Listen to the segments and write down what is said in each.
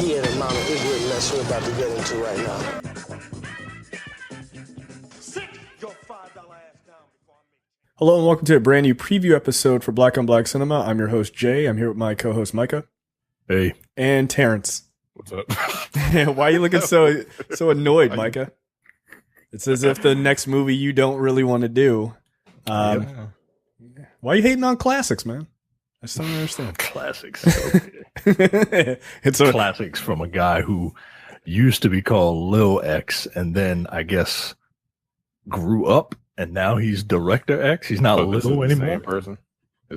hear the amount of ignorant mess we're about to get into right now. Hello and welcome to a brand new preview episode for Black on Black Cinema. I'm your host, Jay. I'm here with my co-host, Micah. Hey. And Terrence. What's up? Why are you looking so annoyed, Micah? It's as if the next movie you don't really want to do. Why are you hating on classics, man? I just don't understand. Classics. Okay. It's classics from a guy who used to be called Lil X and then I guess grew up and now he's Director X. He's not Lil anymore. Same person.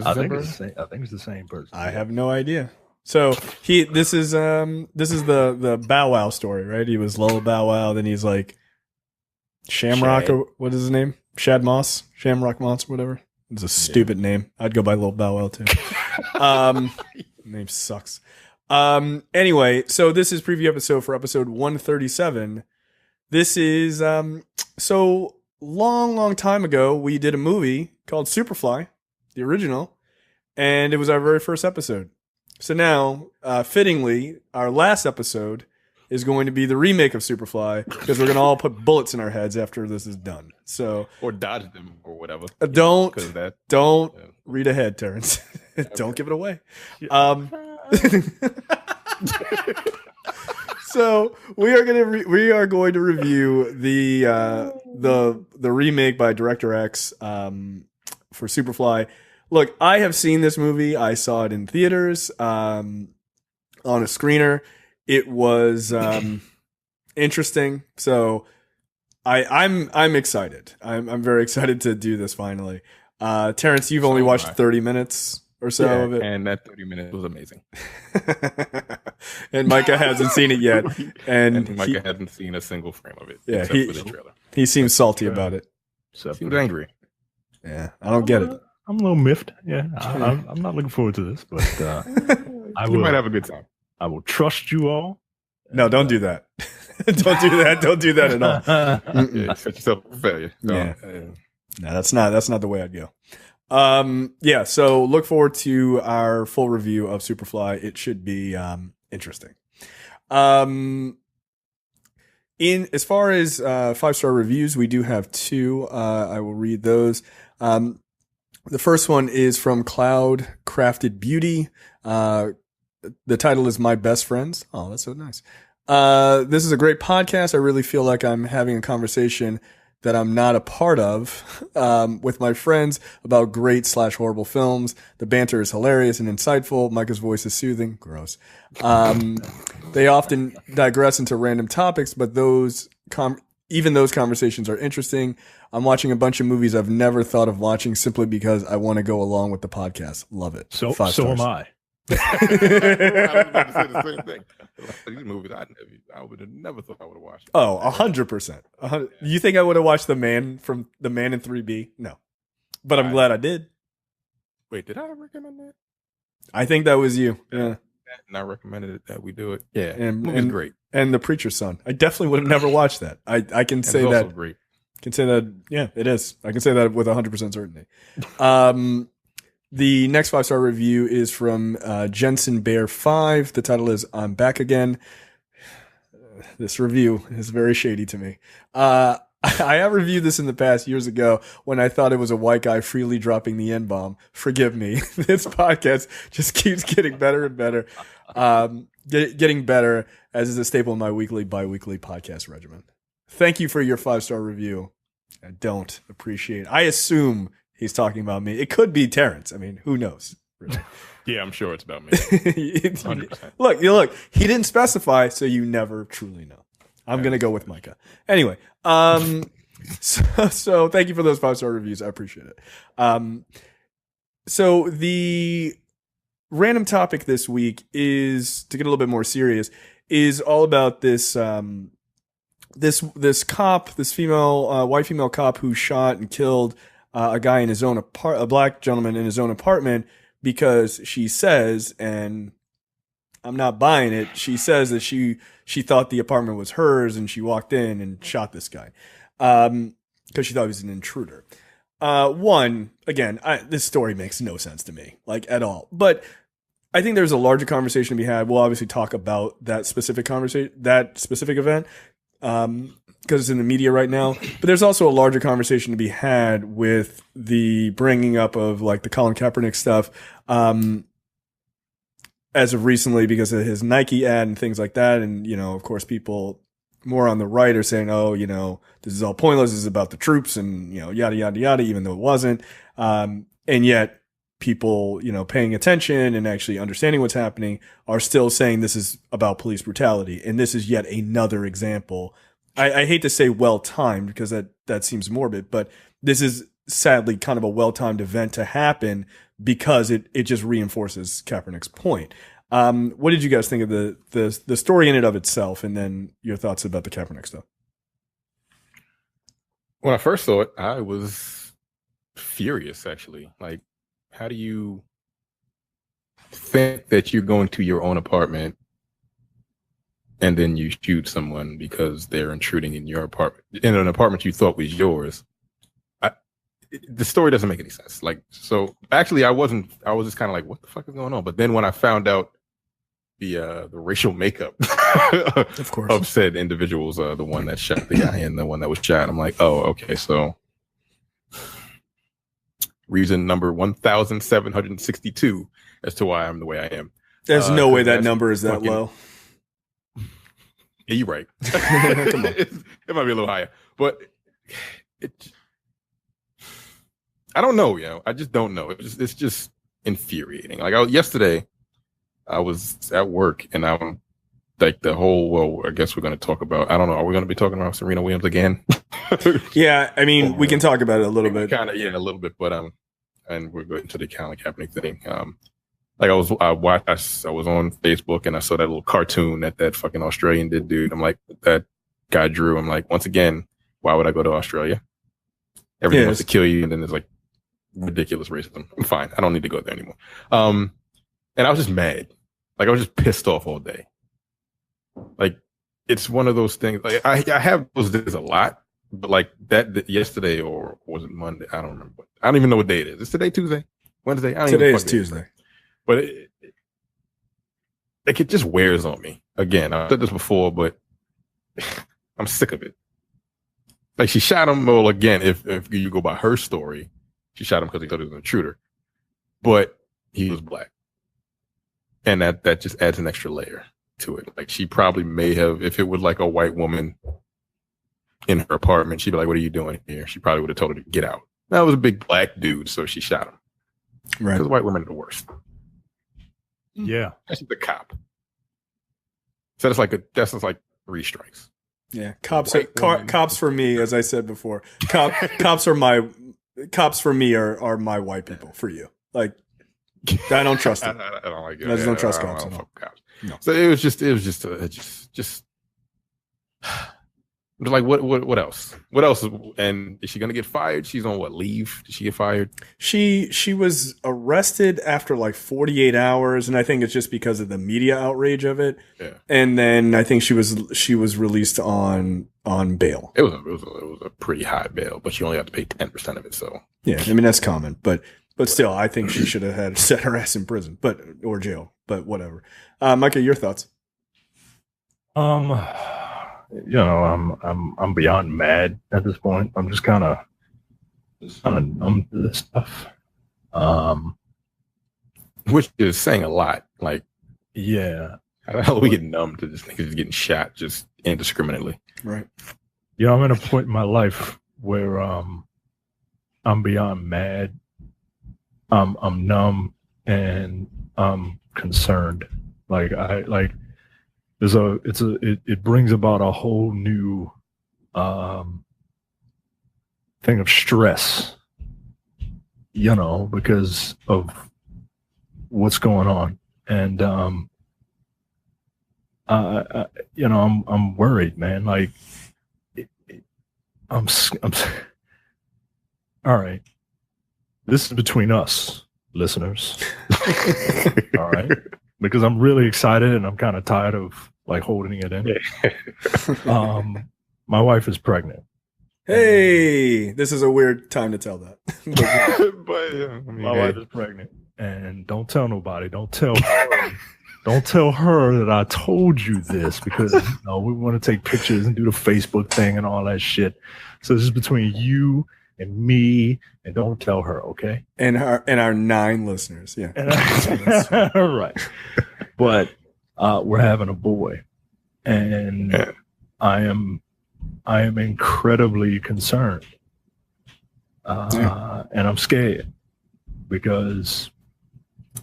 I think it's the same person. I have no idea. So this is the Bow Wow story, right? He was Lil Bow Wow, then he's like Shamrock, or what is his name? Shad Moss, Shamrock Moss, whatever. It's a stupid name. I'd go by Lil Bow Wow too. Name sucks. Anyway, so this is preview episode for episode 137. This is so long time ago we did a movie called Superfly, the original, and it was our very first episode. So now, fittingly, our last episode is going to be the remake of Superfly because we're going to all put bullets in our heads after this is done. So or dodge them or whatever. Don't read ahead, Terrence. Don't give it away. So we are going to review the remake by Director X for Superfly. Look, I have seen this movie. I saw it in theaters on a screener. It was interesting. So I'm excited. I'm very excited to do this finally. Terrence, you've only watched 30 minutes or so of it. And that 30 minutes was amazing. And Micah hasn't seen it yet. And Micah hasn't seen a single frame of it. Yeah, except for the trailer. He seems salty about it. Seems angry. Yeah, I don't get it. I'm a little miffed. Yeah, I'm not looking forward to this, but You might have a good time. I will trust you all. No, don't do that. Don't do that. Don't do that at all. Yeah, set yourself up for failure. No, that's not the way I'd go. So look forward to our full review of Superfly. It should be interesting. In as far as 5-star reviews, we do have two. I will read those. The first one is from Cloud Crafted Beauty. The title is My Best Friends. Oh, that's so nice. This is a great podcast. I really feel like I'm having a conversation that I'm not a part of with my friends about great/horrible films. The banter is hilarious and insightful. Micah's voice is soothing. Gross. They often digress into random topics, but even those conversations are interesting. I'm watching a bunch of movies I've never thought of watching simply because I want to go along with the podcast. Love it. So am I. I was about to say the same thing. These movies, I would have never thought I would have watched. Oh, 100%. You think I would have watched The Man in 3B? No, but I'm glad I did. Wait, did I recommend that? I think that was you. Yeah, and I recommended that we do it. Yeah, and great. And The Preacher's Son. I definitely would have never watched that. I can say it's that. Also great. Can say that. Yeah, it is. I can say that with 100% certainty. The next 5-star review is from Jensen Bear 5. The title is I'm Back Again. This review is very shady to me. I have reviewed this in the past years ago when I thought it was a white guy freely dropping the N-bomb. Forgive me. This podcast just keeps getting better and better. Getting better as is a staple in my bi-weekly podcast regimen. Thank you for your 5-star review. I don't appreciate it. I assume he's talking about me. It could be Terrence. I mean, who knows? Really. Yeah, I'm sure it's about me. 100%. Look, he didn't specify, so you never truly know. I'm going to go with Micah. Anyway, so thank you for those 5-star reviews. I appreciate it. So the random topic this week is, to get a little bit more serious, is all about this this cop, this white female cop who shot and killed a guy in his own a black gentleman in his own apartment because she says, and I'm not buying it, she says that she thought the apartment was hers and she walked in and shot this guy because she thought he was an intruder. This story makes no sense to me, like, at all. But I think there's a larger conversation to be had. We'll obviously talk about that specific event, because it's in the media right now. But there's also a larger conversation to be had with the bringing up of like the Colin Kaepernick stuff, as of recently because of his Nike ad and things like that. And, you know, of course, people more on the right are saying, oh, you know, this is all pointless. This is about the troops and, you know, yada, yada, yada, even though it wasn't. And yet people, you know, paying attention and actually understanding what's happening are still saying this is about police brutality. And this is yet another example. I hate to say well-timed because that seems morbid, but this is sadly kind of a well-timed event to happen because it just reinforces Kaepernick's point. What did you guys think of the story in and of itself, and then your thoughts about the Kaepernick stuff? When I first saw it, I was furious, actually. Like, how do you think that you're going to your own apartment and then you shoot someone because they're intruding in your apartment, in an apartment you thought was yours? The story doesn't make any sense. Like, so actually I was just kind of like, what the fuck is going on? But then when I found out the racial makeup of course of said individuals, the one that shot the guy and the one that was shot, I'm like, oh, okay. So reason number 1,762 as to why I'm the way I am. There's no way that number is that low. Yeah, you're right. Come on. It might be a little higher, but I don't know, you know. I just don't know. It's just infuriating. Like yesterday, I was at work and I'm like the whole. Well, I guess we're going to talk about. I don't know. Are we going to be talking about Serena Williams again? Yeah, I mean, we can talk about it a little bit. Kind of, yeah, a little bit. But and we're going to the Colin Kaepernick thing. Like I was on Facebook and I saw that little cartoon that fucking Australian dude. I'm like, that guy drew. I'm like, once again, why would I go to Australia? Everything wants to kill you, and then there's like ridiculous racism. I'm fine. I don't need to go there anymore. And I was just mad. Like I was just pissed off all day. Like it's one of those things. Like I have those days a lot, but like that yesterday, or was it Monday? I don't remember. I don't even know what day it is. Is today Tuesday? Wednesday? Today is Tuesday. But it just wears on me. Again, I've said this before, but I'm sick of it. Like she shot him. Well, again, if you go by her story, she shot him because he thought he was an intruder, but he was black, and that just adds an extra layer to it. Like she probably may have, if it was like a white woman in her apartment, she'd be like, "What are you doing here?" She probably would have told her to get out. That was a big black dude, so she shot him. Right? Because white women are the worst. Yeah, that's the cop. So that's just like 3 strikes. Yeah, cops for me, as I said before, cops for me are my white people. For you, like I don't trust them. I don't like it. I just don't trust cops at all. No. So it was just like what else? What else? And is she gonna get fired? She's on what, leave? Did she get fired? She was arrested after like 48 hours, and I think it's just because of the media outrage of it. Yeah. And then I think she was released on bail. It was a pretty high bail, but she only had to pay 10% of it. So yeah, I mean that's common, but still, I think she should have had set her ass in prison, or jail, but whatever. Micah, your thoughts? You know, I'm beyond mad at this point. I'm just kind of numb to this stuff. Which is saying a lot. Like, yeah, how the hell are we getting numb to this nigga getting shot just indiscriminately? Right. Yeah, I'm at a point in my life where I'm beyond mad. I'm numb and I'm concerned. It brings about a whole new thing of stress, you know, because of what's going on, and you know, I'm worried, man. Like, I'm all right. This is between us, listeners. All right. Because I'm really excited and I'm kind of tired of like holding it in. My wife is pregnant. Hey, this is a weird time to tell that. But my wife is pregnant. and don't tell nobody. Don't tell her. Don't tell her that I told you this because we want to take pictures and do the Facebook thing and all that shit. So this is between you and me, and don't tell her, okay? And our 9 listeners, yeah. Right. But we're having a boy, and I am incredibly concerned, and I'm scared because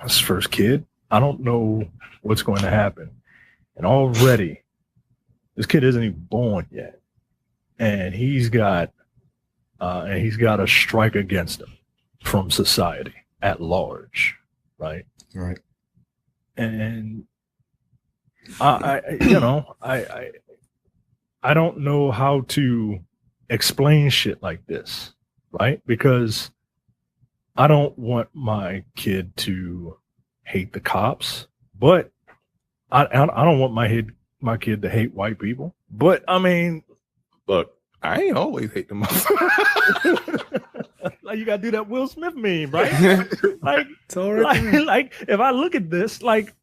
this first kid, I don't know what's going to happen, and already this kid isn't even born yet, and he's got a strike against him from society at large, right? Right. And I don't know how to explain shit like this, right? Because I don't want my kid to hate the cops, but I don't want my kid to hate white people. But I mean, look, I ain't always hate the motherfucker. Like you gotta do that Will Smith meme, right? Like It's all right. like if I look at this, like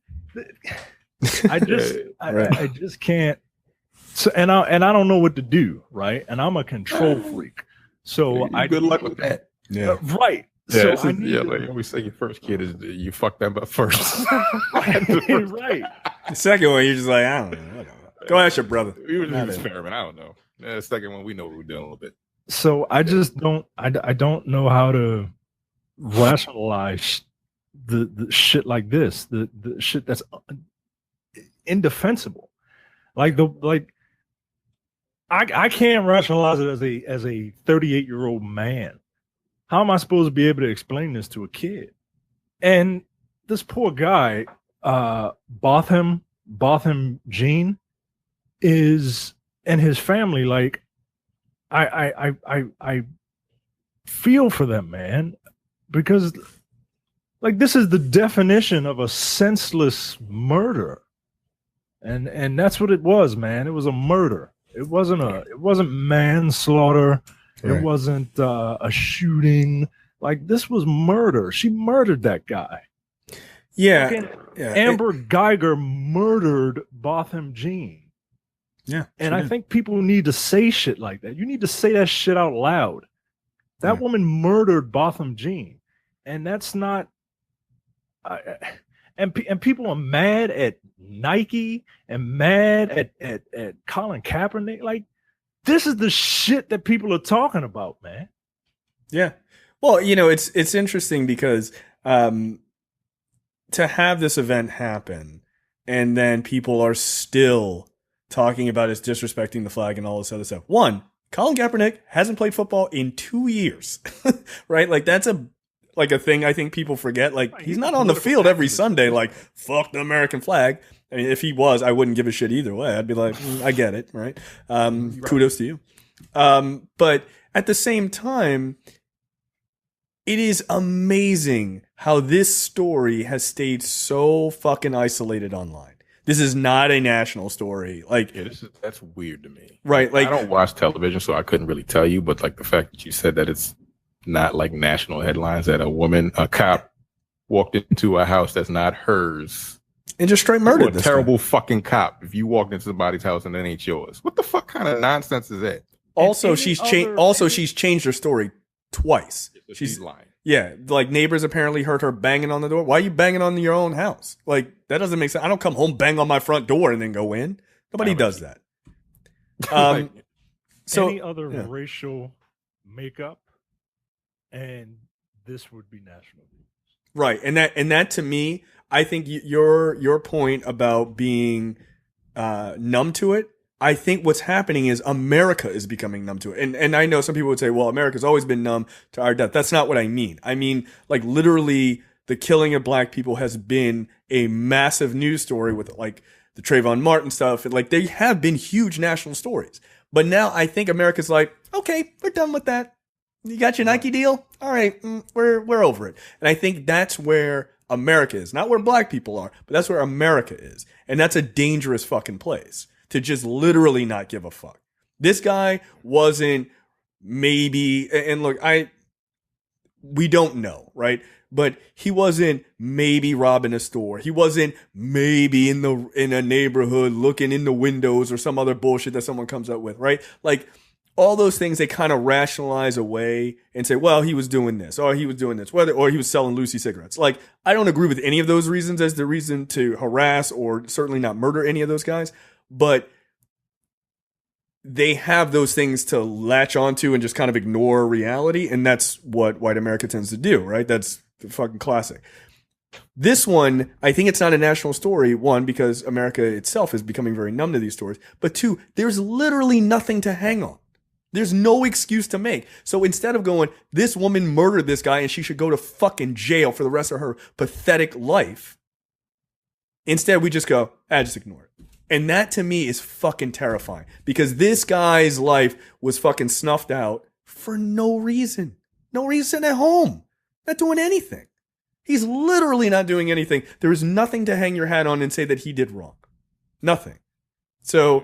I just can't. So and I don't know what to do, right? And I'm a control freak, so Good luck with that. Yeah. Right. Yeah, So like when we say your first kid is you fucked them up first. right. The second one, you're just like, I don't know. Whatever. Go ask your brother. We were just experiment. I don't know. The second one, we know what we're doing a little bit. So I just don't. I don't know how to rationalize the shit like this. The shit that's indefensible. I can't rationalize it as a 38-year-old man. How am I supposed to be able to explain this to a kid? And this poor guy, Botham Jean, is and his family. Like, I feel for them, man, because like this is the definition of a senseless murder, and that's what it was, man. It was a murder. It wasn't manslaughter. Right. It wasn't a shooting. Like this was murder. She murdered that guy. Yeah. Amber Geiger murdered Botham Jean. Yeah. And I think people need to say shit like that. You need to say that shit out loud. That woman murdered Botham Jean. And that's not and people are mad at Nike and mad at Colin Kaepernick. Like, this is the shit that people are talking about, man. Yeah. Well, it's interesting because to have this event happen and then people are still talking about it's disrespecting the flag and all this other stuff. One, Colin Kaepernick hasn't played football in 2 years, right? Like that's a thing I think people forget. Like he's not on the field every Sunday. Like fuck the American flag. I mean, if he was, I wouldn't give a shit either way. I'd be like, I get it, right? Kudos to you. But at the same time, it is amazing how this story has stayed so fucking isolated online. This is not a national story. Like, that's weird to me. Right. Like, I don't watch television, so I couldn't really tell you, but like the fact that you said that it's not like national headlines, that a cop walked into a house that's not hers and just straight murdered this terrible fucking cop. If you walked into somebody's house and it ain't yours, what the fuck kind of nonsense is that? Also, she's changed her story twice. She's lying. Yeah, like neighbors apparently heard her banging on the door. Why are you banging on your own house? Like that doesn't make sense. I don't come home, bang on my front door, and then go in. Nobody does that. So any other racial makeup, and this would be national news. Right, and that to me, I think your point about being numb to it. I think what's happening is America is becoming numb to it. And I know some people would say, well, America's always been numb to our death. That's not what I mean. I mean, like literally the killing of black people has been a massive news story with like the Trayvon Martin stuff. And like they have been huge national stories. But now I think America's like, okay, we're done with that. You got your Nike deal? All right, we're over it. And I think that's where America is. Not where black people are, but that's where America is. And that's a dangerous fucking place. To just literally not give a fuck. This guy wasn't maybe, and look, we don't know, right? But he wasn't maybe robbing a store. He wasn't maybe in a neighborhood looking in the windows or some other bullshit that someone comes up with, right? Like all those things they kind of rationalize away and say, well, he was doing this or he was doing this, or he was selling Lucy cigarettes. Like I don't agree with any of those reasons as the reason to harass or certainly not murder any of those guys, but they have those things to latch onto and just kind of ignore reality. And that's what white America tends to do, right? That's the fucking classic. This one, I think it's not a national story. One, because America itself is becoming very numb to these stories. But two, there's literally nothing to hang on. There's no excuse to make. So instead of going, this woman murdered this guy and she should go to fucking jail for the rest of her pathetic life, instead we just go, just ignore it. And that to me is fucking terrifying because this guy's life was fucking snuffed out for no reason. No reason at home. Not doing anything. He's literally not doing anything. There is nothing to hang your hat on and say that he did wrong. Nothing. So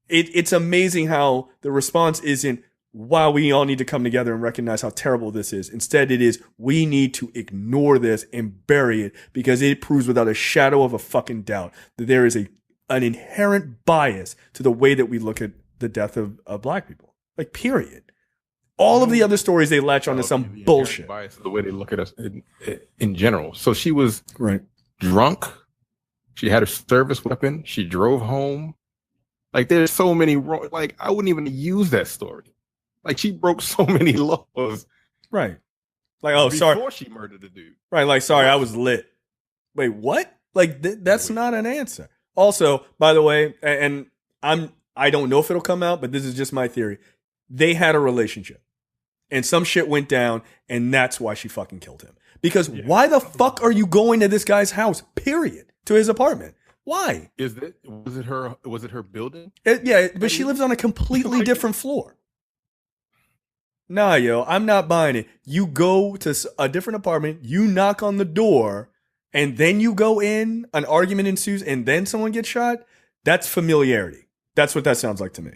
it's amazing how the response isn't, wow, we all need to come together and recognize how terrible this is. Instead, it is, we need to ignore this and bury it because it proves without a shadow of a fucking doubt that there is an inherent bias to the way that we look at the death of black people. Like, period. All of the other stories, they latch onto some bullshit. Bias the way they look at us in general. So she was drunk. She had a service weapon. She drove home. Like there's so many wrong. Like I wouldn't even use that story. Like she broke so many laws. Right. Like sorry. Before she murdered the dude. Right. Like sorry, I was lit. Wait, what? Like that's not an answer. Also, by the way, and I don't know if it'll come out, but this is just my theory. They had a relationship. And some shit went down, and that's why she fucking killed him. Because why the fuck are you going to this guy's house? Period. To his apartment. Why? Was it her building? Yeah, but she lives on a completely different floor. Nah, yo, I'm not buying it. You go to a different apartment, you knock on the door, and then you go in, an argument ensues, and then someone gets shot. That's familiarity. That's what that sounds like to me.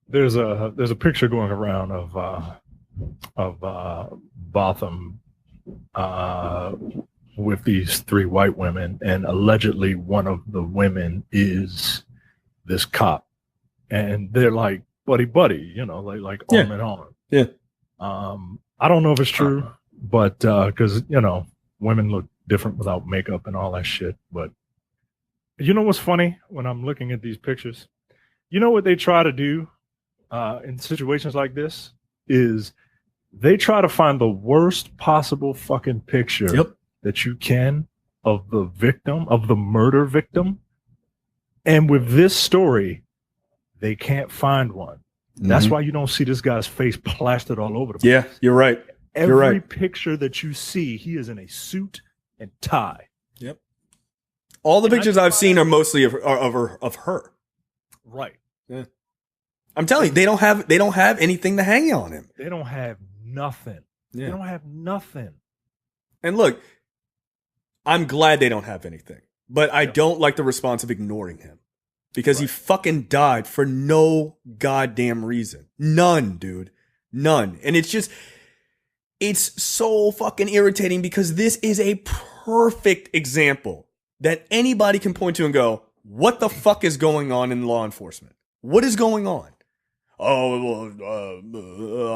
There's a picture going around of Botham with these three white women, and allegedly one of the women is this cop, and they're like buddy, you know, like arm in arm. Yeah. I don't know if it's true, but because you know women look different without makeup and all that shit. But you know what's funny when I'm looking at these pictures? You know what they try to do in situations like this is they try to find the worst possible fucking picture that you can of the victim, of the murder victim. And with this story, they can't find one. Mm-hmm. That's why you don't see this guy's face plastered all over the place. Yeah, you're right. Every picture that you see, he is in a suit and tie. Yep. All the pictures I've seen are mostly of her. Right. Yeah. I'm telling you, they don't have anything to hang on him. They don't have nothing. Yeah. They don't have nothing. And look, I'm glad they don't have anything, but I don't like the response of ignoring him because he fucking died for no goddamn reason. None, dude. None. And it's so fucking irritating because this is a perfect example that anybody can point to and go, what the fuck is going on in law enforcement? What is going on? Oh,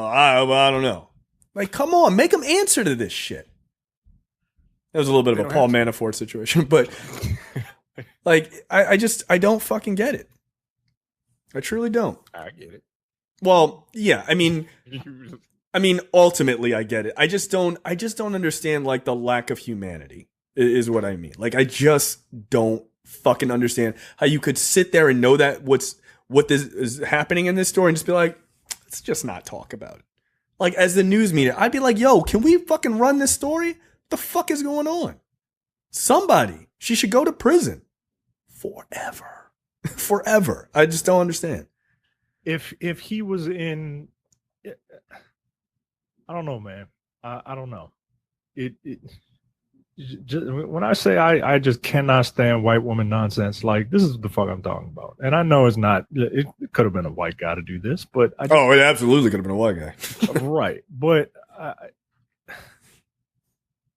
I don't know. Like, come on, make them answer to this shit. That was a little bit of a Paul Manafort situation, but like, I don't fucking get it. I truly don't. I get it. Well, yeah, I mean, ultimately I get it. I just don't understand like the lack of humanity is what I mean. Like, I just don't fucking understand how you could sit there and know that what this is happening in this story and just be like, let's just not talk about it. Like, as the news media, I'd be like, yo, can we fucking run this story? What the fuck is going on? Somebody, she should go to prison forever. Forever. I just don't understand. If he was in, I don't know, man. I don't know. Just, when I say I just cannot stand white woman nonsense, like this is what the fuck I'm talking about. And I know it's not, it could have been a white guy to do this, but it absolutely could have been a white guy. Right. But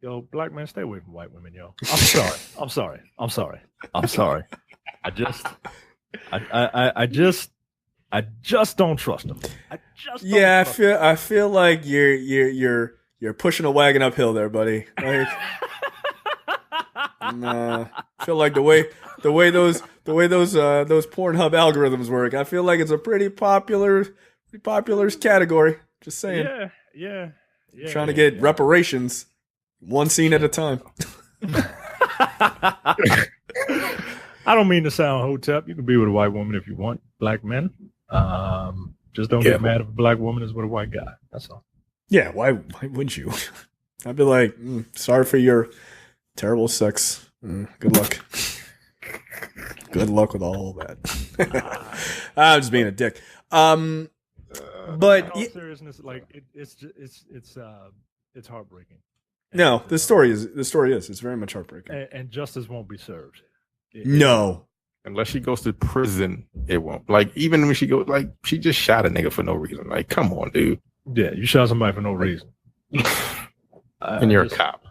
Yo, black men, stay away from white women, yo. I'm sorry. I'm sorry. I'm sorry. I'm sorry. I just don't trust them. I feel like you're pushing a wagon uphill there, buddy. Like, nah, I feel like the way those Pornhub algorithms work, I feel like it's a pretty popular category. Just saying. Yeah. Trying to get reparations, one scene at a time. I don't mean to sound hotep. You can be with a white woman if you want. Black men, just don't get mad if a black woman is with a white guy. That's all. Yeah, why wouldn't you? I'd be like, sorry for your terrible sex. Good luck. Good luck with all that. I'm just being a dick. But in all seriousness, like it's heartbreaking. No, the story is. It's very much heartbreaking. And justice won't be served. No. Unless she goes to prison, it won't. Like, even when she goes, like, she just shot a nigga for no reason. Like, come on, dude. Yeah, you shot somebody for no reason. And you're a cop.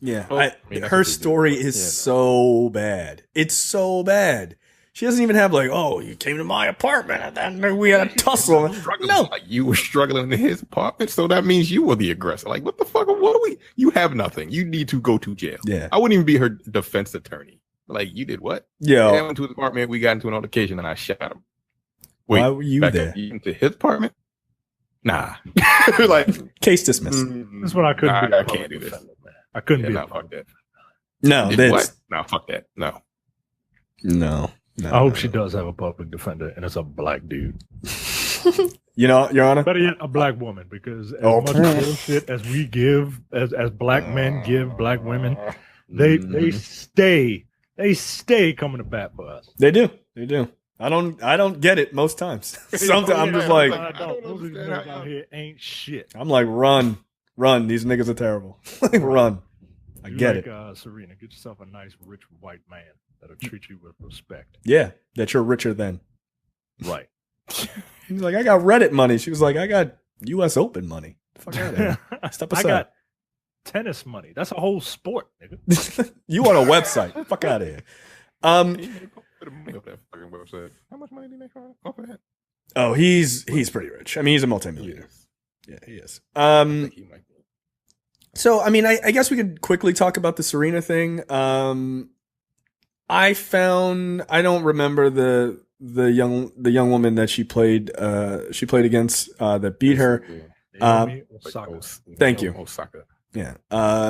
Yeah. Her story is so bad. It's so bad. She doesn't even have like, oh, you came to my apartment and then we had a tussle. No. Like, you were struggling in his apartment, so that means you were the aggressor. Like, what the fuck? What are we? You have nothing. You need to go to jail. Yeah. I wouldn't even be her defense attorney. Like, you did what? Yeah. I went to his apartment, we got into an altercation, and I shot him. Wait, why were you there? You into his apartment? Nah. Like, case dismissed. That's what I couldn't be. I can't do this. I couldn't be. No, fuck that. No, what? No, fuck that. No. I hope she does have a public defender, and it's a black dude. You know, Your Honor? Better yet, a black woman, because as much bullshit as we give, as black men give black women, they stay coming to bat for us. They do. I don't get it most times. Sometimes I'm just like, those niggas out here ain't shit. I'm like, run. These niggas are terrible. Like, run. I get it. Serena, get yourself a nice, rich white man that'll treat you with respect. Yeah, that you're richer than. Right. He's like, I got Reddit money. She was like, I got U.S. Open money. Fuck out of here. Step aside. I got tennis money. That's a whole sport, nigga. You on a website. Fuck out of here. How much money do you make off of that? Oh, he's pretty rich. I mean, he's a multimillionaire. Yeah, he is. So, I mean, I guess we could quickly talk about the Serena thing. I don't remember the young woman that she played against that beat her. Naomi Osaka. Thank you. Osaka. Yeah.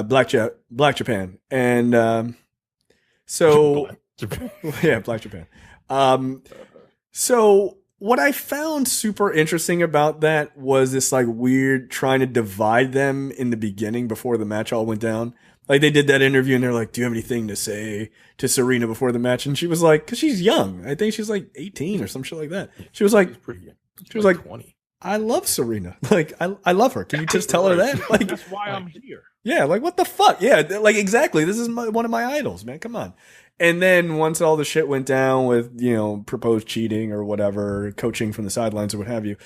Black Japan. And so yeah, Black Japan. So what I found super interesting about that was this like weird trying to divide them in the beginning before the match all went down. Like they did that interview and they're like, do you have anything to say to Serena before the match? And she was like, cause she's young. I think she's like 18 or some shit like that. She was like, pretty young. She was like 20. I love Serena. Like, I love her. Can you just tell her that? Like, that's why I'm here. Yeah. Like, what the fuck? Yeah. Like, exactly. This is one of my idols, man. Come on. And then once all the shit went down with, proposed cheating or whatever, coaching from the sidelines or what have you,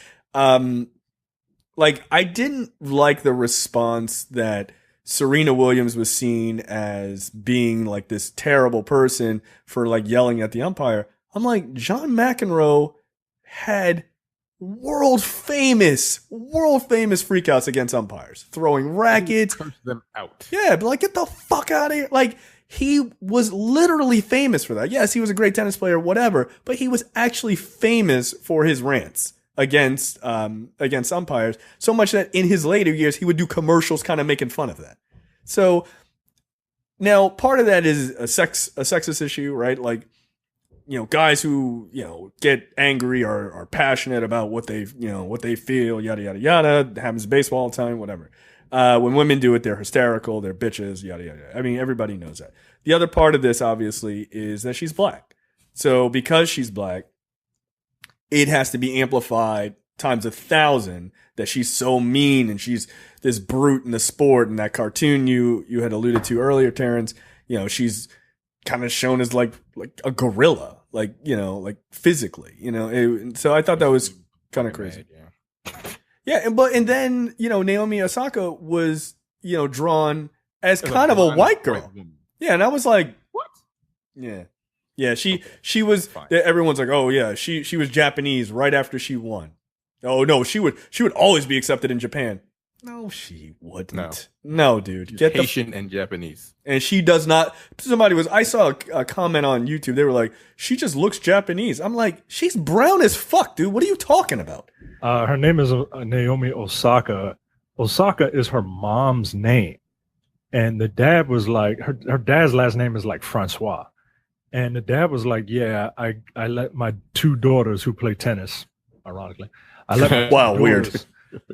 like, I didn't like the response that Serena Williams was seen as being like this terrible person for like yelling at the umpire. I'm like, John McEnroe had world famous freakouts against umpires, throwing rackets, curse them out. Yeah, but like, get the fuck out of here. Like, he was literally famous for that. Yes, he was a great tennis player, whatever, but he was actually famous for his rants against umpires, so much that in his later years he would do commercials kind of making fun of that. So now part of that is a sexist issue, right? Like, guys who, get angry are passionate about what they feel, yada, yada, yada. It happens in baseball all the time, whatever. When women do it, they're hysterical, they're bitches, yada, yada. I mean, everybody knows that. The other part of this, obviously, is that she's black. So because she's black, it has to be amplified times 1,000 that she's so mean and she's this brute in the sport. And that cartoon you had alluded to earlier, Terrence, she's kind of shown as like a gorilla, like physically, so I thought that was kind of crazy. Yeah. And then, Naomi Osaka was, drawn as kind of a white girl. Yeah, and I was like, what? Yeah, she was. Everyone's like, oh yeah, she was Japanese right after she won. Oh no, she would always be accepted in Japan. No, she wouldn't. No, dude. Get Haitian and Japanese. And she does not. I saw a comment on YouTube. They were like, she just looks Japanese. I'm like, she's brown as fuck, dude. What are you talking about? Her name is Naomi Osaka. Osaka is her mom's name. And the dad was like, her dad's last name is like Francois. And the dad was like, yeah, I let my 2 daughters who play tennis, ironically. I let my wow, weird.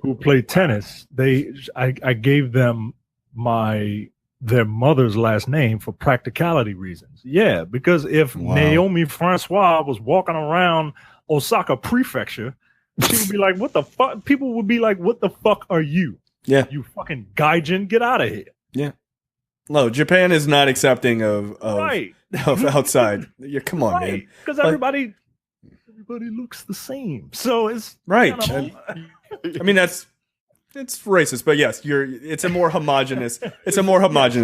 Who play tennis, I gave them their mother's last name for practicality reasons. Yeah, because if Naomi Francois was walking around Osaka Prefecture, she would be like, what the fuck? People would be like, what the fuck are you? Yeah. You fucking gaijin, get out of here. Yeah. No, Japan is not accepting of outside. Yeah, come on, man. Because everybody looks the same. So it's right. I mean, it's racist, but yes, it's a more homogenous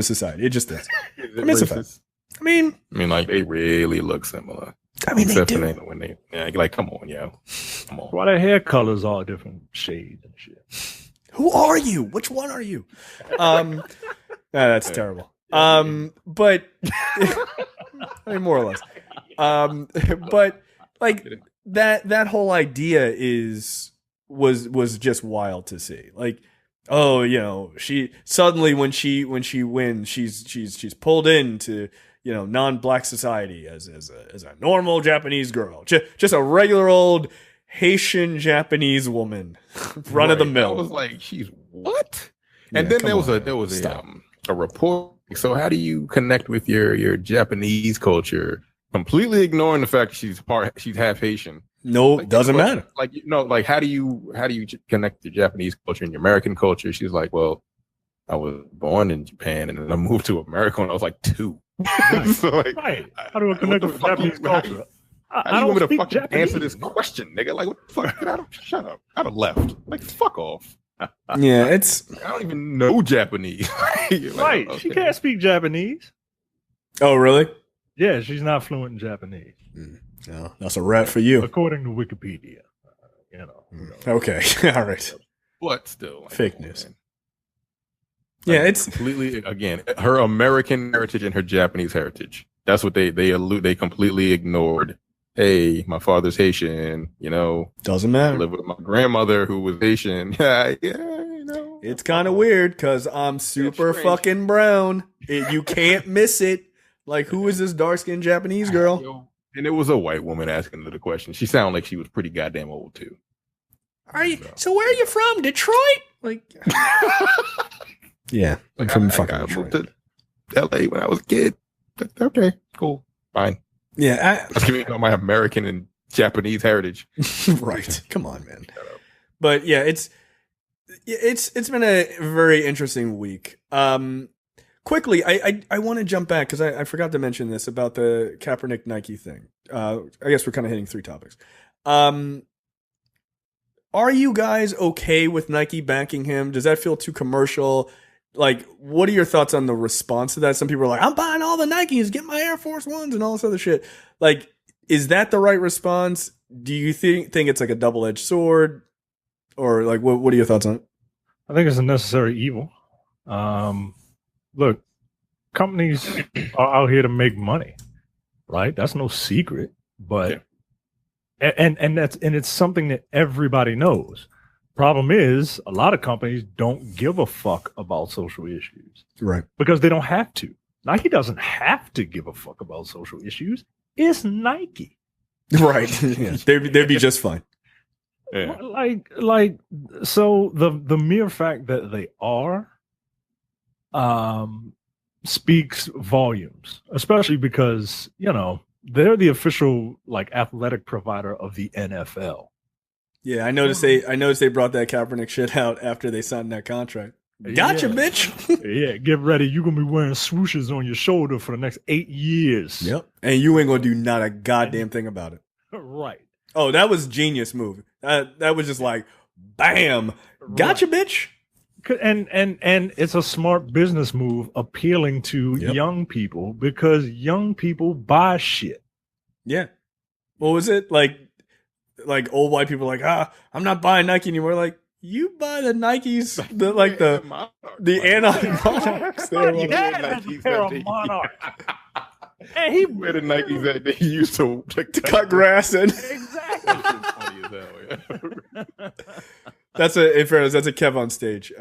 society. It just is. I mean, it's a fact. I mean, like they really look similar. I mean, except they do. when they like, come on, come on. Why their hair colors are different shades and shit. Who are you? Which one are you? That's terrible. But I mean, more or less. But like that whole idea was just wild to see. Like, oh, she suddenly when she wins, she's pulled into non-black society as a normal Japanese girl, just a regular old Haitian Japanese woman, run of the mill. I was like, she's what? And then there was a report. So how do you connect with your Japanese culture, completely ignoring the fact she's half Haitian? No, doesn't matter. Like how do you connect your Japanese culture and your American culture? She's like, well, I was born in Japan and then I moved to America when I was like 2. Right. So like, how do I connect with Japanese culture? How do you want me to fucking answer this question, nigga? Like, what the fuck? Shut up. I'd have left. Like, fuck off. Yeah, I don't even know Japanese. Like, right. okay. She can't speak Japanese. Oh, really? Yeah, she's not fluent in Japanese. No, that's a rat for you. According to Wikipedia. Okay. All right. But still. Like, fake news. Man. Yeah, it's completely, again, her American heritage and her Japanese heritage. That's what they completely ignored. Hey, my father's Haitian, doesn't matter. I live with my grandmother who was Haitian. Yeah, It's kind of weird because I'm super fucking brown. You can't miss it. Like, who is this dark-skinned Japanese girl? And it was a white woman asking her the question. She sounded like she was pretty goddamn old too. Are you? So where are you from? Detroit? Like, yeah, I'm from fucking Detroit. Moved to LA when I was a kid. Okay, cool, fine. Yeah, I was giving you my American and Japanese heritage. Right. Come on, man. But yeah, it's been a very interesting week. Quickly, I want to jump back because I forgot to mention this about the Kaepernick Nike thing. I guess we're kind of hitting 3 topics. Are you guys okay with Nike backing him? Does that feel too commercial? Like, what are your thoughts on the response to that? Some people are like, I'm buying all the Nikes, get my Air Force Ones and all this other shit. Like, is that the right response? Do you think it's like a double-edged sword? Or like, what are your thoughts on it? I think it's a necessary evil. Look, companies are out here to make money, right? That's no secret. But and it's something that everybody knows. Problem is, a lot of companies don't give a fuck about social issues. Right. Because they don't have to. Nike doesn't have to give a fuck about social issues. It's Nike. Right. Yeah. They'd be just fine. Yeah. So the mere fact that they are speaks volumes, especially because, they're the official athletic provider of the NFL. Yeah, I noticed they brought that Kaepernick shit out after they signed that contract. Gotcha, bitch. Yeah, get ready. You're going to be wearing swooshes on your shoulder for the next 8 years. Yep. And you ain't going to do not a goddamn thing about it. Right. Oh, that was genius move. That was just like, bam. Gotcha, bitch. And it's a smart business move appealing to young people because young people buy shit. Yeah. What was it? Like old white people I'm not buying Nike anymore. Like, you buy the Nikes, the anti-monarchs. They're monarch. And he wear the Nikes that they used to cut grass in. Exactly. That's in fairness, that's a Kev on stage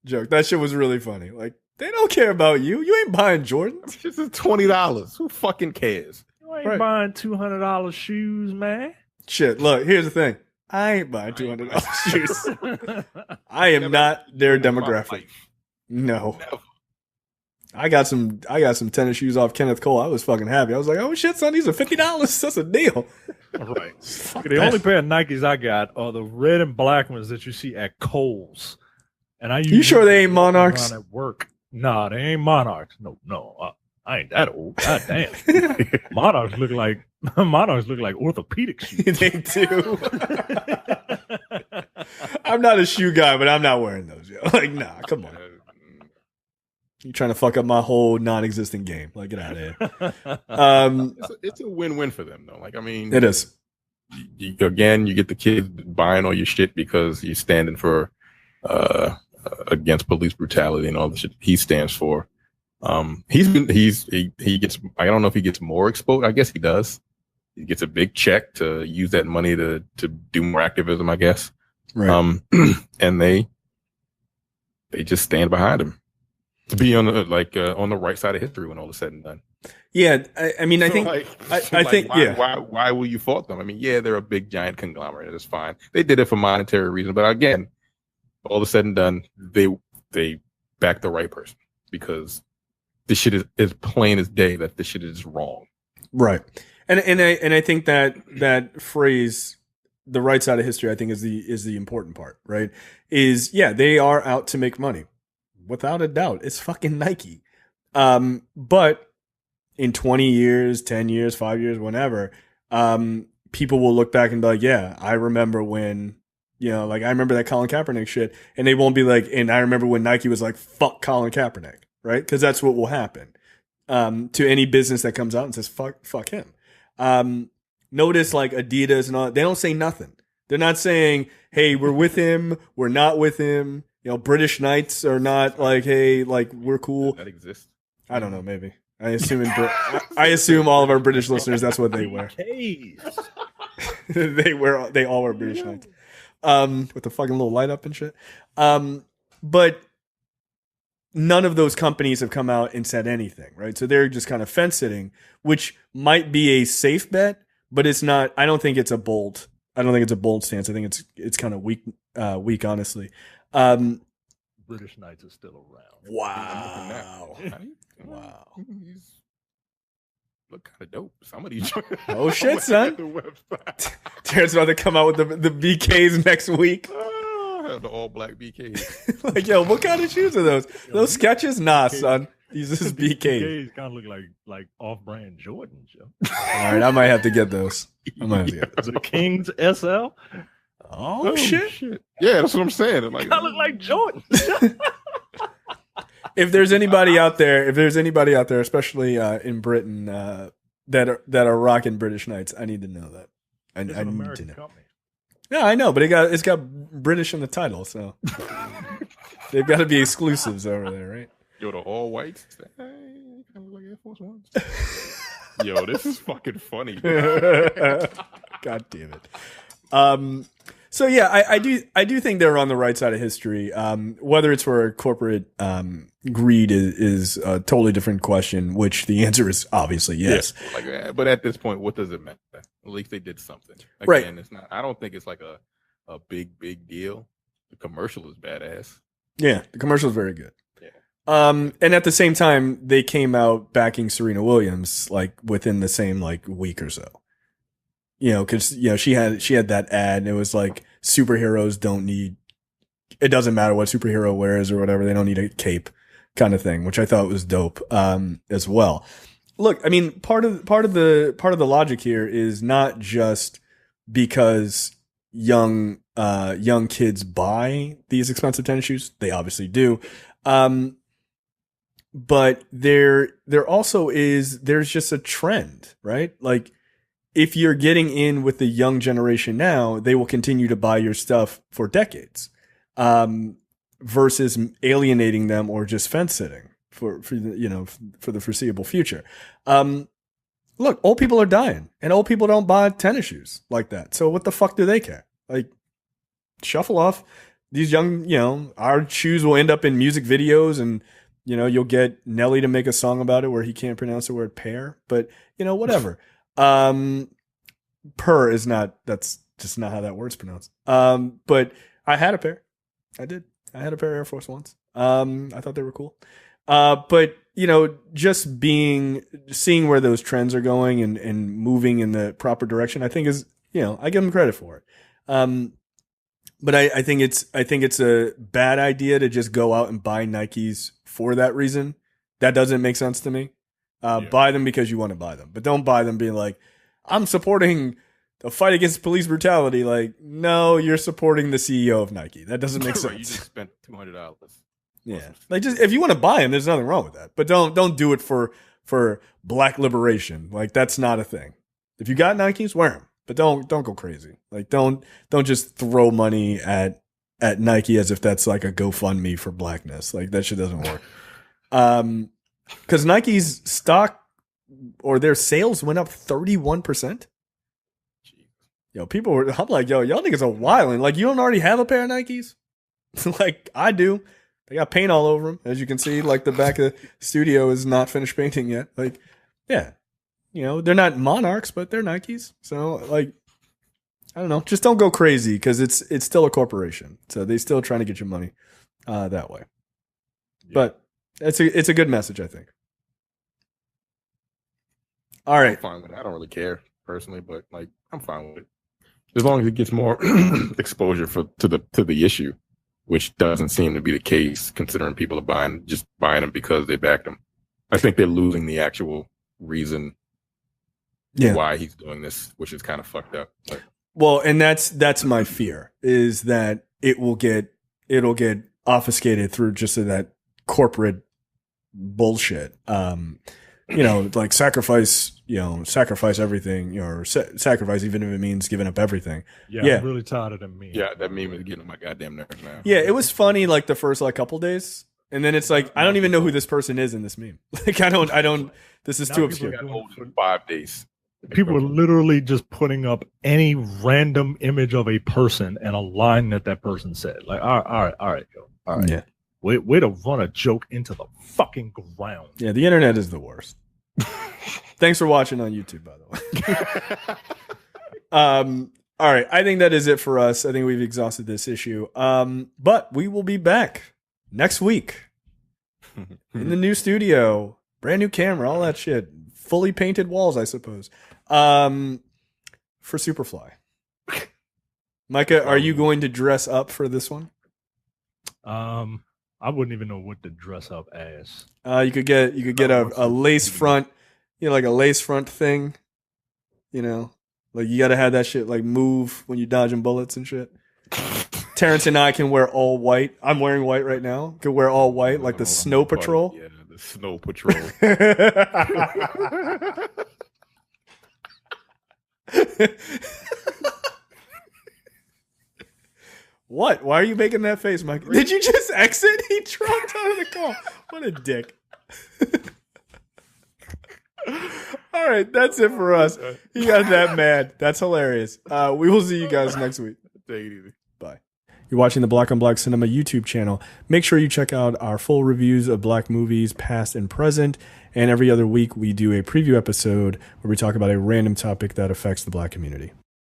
joke. That shit was really funny. Like, they don't care about you. You ain't buying Jordans. This is $20. Who fucking cares? You ain't buying $200 shoes, man. Shit, look, here's the thing. I ain't buying $200 shoes. I am not their demographic. No. Never. I got some tennis shoes off Kenneth Cole. I was fucking happy. I was like, oh shit, son, these are $50. That's a deal. Right. The only pair of Nikes I got are the red and black ones that you see at Kohl's. And I You sure they ain't Monarchs? At work. Nah, they ain't Monarchs. No. I ain't that old. God damn. Monarchs look like orthopedic shoes. They do. I'm not a shoe guy, but I'm not wearing those. Yo. Like, nah, come on. You trying to fuck up my whole non-existent game? Like, get out of here. It's a win-win for them, though. Like, I mean, it is. You get the kids buying all your shit because you're standing for against police brutality and all the shit he stands for. He gets. I don't know if he gets more exposed. I guess he does. He gets a big check to use that money to do more activism, I guess. Right. And they just stand behind him to be on the right side of history when all is said and done. Yeah, I mean, I think why will you fault them? I mean, yeah, they're a big giant conglomerate. It's fine. They did it for monetary reasons, but again, all is said and done, they back the right person because this shit is plain as day that this shit is wrong. Right. And I think that phrase, the right side of history, I think is the important part, right? They are out to make money. Without a doubt. It's fucking Nike. But in 20 years, 10 years, 5 years, whenever, people will look back and be like, yeah, I remember when, I remember that Colin Kaepernick shit. And they won't be like, and I remember when Nike was like, fuck Colin Kaepernick, right? Because that's what will happen to any business that comes out and says, fuck him. Notice like Adidas and all, they don't say nothing. They're not saying, hey, we're with him, we're not with him. British Knights are not like, hey, like we're cool. That exists. I don't know, maybe. I assume all of our British listeners, that's what they wear. They all wear British Knights. With the fucking little light up and shit. But none of those companies have come out and said anything, right? So they're just kind of fence sitting, which might be a safe bet, but it's not. I don't think it's a bold stance. I think it's kind of weak, honestly. British Knights are still around. Wow. Wow. He's look kind of dope. Somebody oh shit, son. Terrence about to come out with the BKs next week. The all black BKs. Like, yo, what kind of shoes are those? Those Skechers? Nah, son. These is BKs. BKs kind of look like off-brand Jordans, yo. All right, I might have to get those. The Kings SL. Oh shit. Yeah, that's what I'm saying. Kind of look like Jordan. If there's anybody out there, especially in Britain, that are rocking British Knights, I need to know that. I need to know. Company. Yeah, I know, but it's got British in the title, so they've got to be exclusives over there, right? Yo, the all whites, kind of look like Air Force Ones. Yo, this is fucking funny. God damn it. So yeah, I do think they're on the right side of history. Whether it's for corporate greed is a totally different question, which the answer is obviously yes. Yeah, but at this point, what does it matter? At least they did something. Again, right. It's not. I don't think it's like a big deal. The commercial is badass. Yeah, the commercial is very good. Yeah. And at the same time, they came out backing Serena Williams like within the same like week or so. Because she had that ad, and it was like superheroes don't need. It doesn't matter what superhero wears or whatever; they don't need a cape, kind of thing, which I thought was dope as well. Look, I mean, part of the logic here is not just because young kids buy these expensive tennis shoes. They obviously do. But there also there's just a trend, right? Like if you're getting in with the young generation now, they will continue to buy your stuff for decades, versus alienating them or just fence sitting for the foreseeable future. Look, old people are dying, and old people don't buy tennis shoes like that. So what the fuck do they care? Like, shuffle off. These young, our shoes will end up in music videos, and you'll get Nelly to make a song about it where he can't pronounce the word pear, but whatever. Per is not, that's just not how that word's pronounced. But I had a pair. I did. I had a pair of Air Force Ones. I thought they were cool. But just seeing where those trends are going and moving in the proper direction, I think is, I give them credit for it. But I think it's a bad idea to just go out and buy Nikes for that reason. That doesn't make sense to me. Buy them because you want to buy them, but don't buy them being like, I'm supporting the fight against police brutality. Like, no, you're supporting the CEO of Nike. That doesn't make sense. You just spent $200. Yeah, like just if you want to buy them, there's nothing wrong with that. But don't do it for black liberation. Like that's not a thing. If you got Nikes, wear them, but don't go crazy. Like don't just throw money at Nike as if that's like a GoFundMe for blackness. Like that shit doesn't work. Because Nike's stock or their sales went up 31%. People were. I'm like, y'all niggas are wilding. Like you don't already have a pair of Nikes? Like I do. They got paint all over them, as you can see. Like the back of the studio is not finished painting yet. Like, yeah, they're not Monarchs, but they're Nikes. So, like, I don't know. Just don't go crazy because it's still a corporation, so they still trying to get your money that way. Yeah. But it's a good message, I think. All right, I'm fine with it. I don't really care personally, but like I'm fine with it as long as it gets more exposure to the issue. Which doesn't seem to be the case, considering people are buying them because they backed him. I think they're losing the actual reason why he's doing this, which is kind of fucked up. But. Well, and that's my fear is that it'll get obfuscated through just that corporate bullshit. Like sacrifice everything, or sacrifice even if it means giving up everything. Yeah. I'm really tired of them memes. Yeah, that meme is getting on my goddamn nerves now. Yeah, it was funny like the first couple days, and then it's like I don't even know who this person is in this meme. Like I don't. This is too obscure. Got old in 5 days. People are literally just putting up any random image of a person and a line that person said. Like, all right, yo, all right. Yeah. Way to run a joke into the fucking ground. Yeah, the internet is the worst. Thanks for watching on YouTube, by the way. All right, I think that is it for us. I think we've exhausted this issue. But we will be back next week in the new studio, brand new camera, all that shit, fully painted walls, I suppose. For Superfly. Micah, are you going to dress up for this one? I wouldn't even know what to dress up as. You could get a lace front, like a lace front thing. Like you got to have that shit like move when you're dodging bullets and shit. Terrence and I can wear all white. I'm wearing white right now. Could wear all white like the Snow Patrol. Yeah, the Snow Patrol. What? Why are you making that face, Mike? Did you just exit? He dropped out of the call. What a dick. All right, that's it for us. He got that mad. That's hilarious. We will see you guys next week. Take it easy. Bye. You're watching the Black on Black Cinema YouTube channel. Make sure you check out our full reviews of black movies, past and present. And every other week, we do a preview episode where we talk about a random topic that affects the black community.